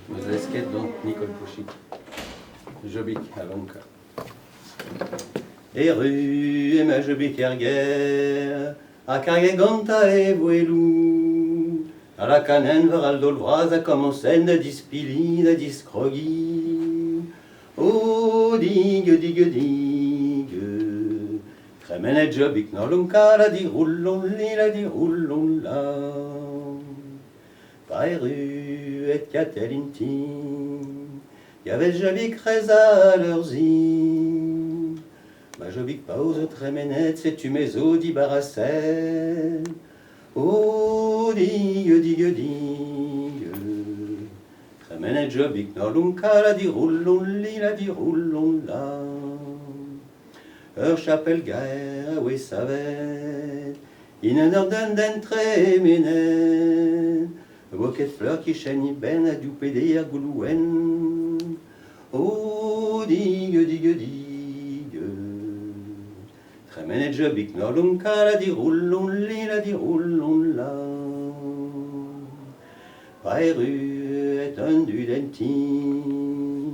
Mozesket donc Nicole Pochit. Jobik Alonka. Et ma Jobik erger, a karge ganta e voelou, a la canen ver al dolvraz a commencen da dispili, da discrogi. O digue, digue, digue, cremene Jobik nolunka, la di roulon li, la di roulon la. Pairu et Catelintin, y'avait Jobik reza leurs îles. Ma Jobik pause tréménette, c'est tu mes eaux di baracène. Oh, digue, digue, digue. Tréménette Jobik nolunka, la di roulon li, la di roulon la. Ur chapelle guerre, oui, savait. In un ordre d'entreménette. Le bouquet de fleurs qui chaîne ben à du pédé à goulouen. Oh, digue, digue, digue. Tremene Jobik nolunka, la di roulon li, la di roulon la. Pairu est un du dentin,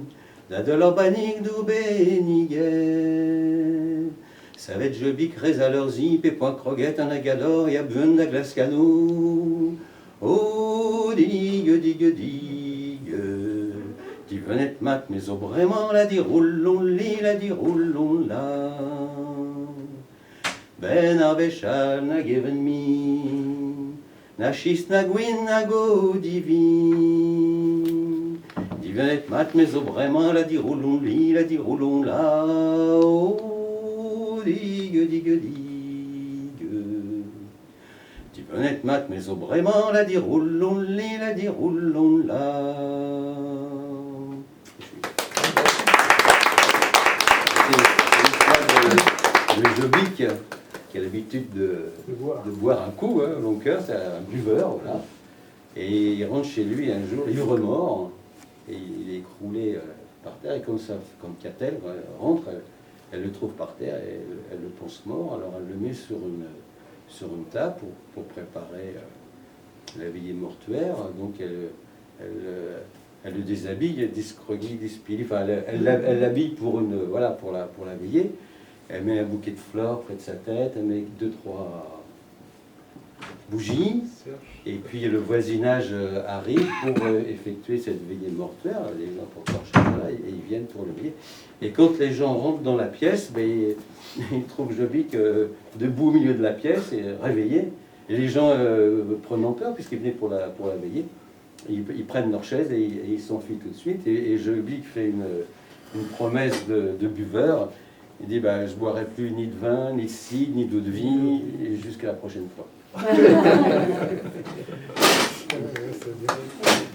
da de l'orbanique du béniguet. Savait Jobik reza leurs zip et point croguette en agador, y'a besoin de glace canou. Oh, digue, digue, digue, di venet mat, mais au vraiment, la di roulon li, la di roulon la. Ben arvechal na geven mi, na chis na gwin na go divin. Di venet mat, mais au vraiment, la di roulon li, la di roulon la. Oh, digue, digue, digue. Honnête mat, mais au vraiment, la di roulon li, la di roulon la. C'est le Jobik qui a l'habitude de boire un coup, hein, long cœur, c'est un buveur, voilà. Et il rentre chez lui un jour, il remord, et il est écroulé par terre, et comme Catel rentre, elle le trouve par terre, et elle le pense mort, alors elle le met sur une table pour préparer la veillée mortuaire. Donc elle le déshabille, discrogie, dispili, enfin elle l'habille pour la veillée. Elle met un bouquet de fleurs près de sa tête, elle met 2-3 bougies, et puis le voisinage arrive pour effectuer cette veillée mortuaire. Les gens pour là, et ils viennent pour le veiller. Et quand les gens rentrent dans la pièce, ils trouvent Jobik debout au milieu de la pièce et réveillé. Et les gens prenant peur, puisqu'ils venaient pour la veiller, ils prennent leur chaise et ils s'enfuient tout de suite. Et Jobik fait une promesse de buveur. Il dit je ne boirai plus ni de vin, ni de cidre, ni d'eau de vie, jusqu'à la prochaine fois.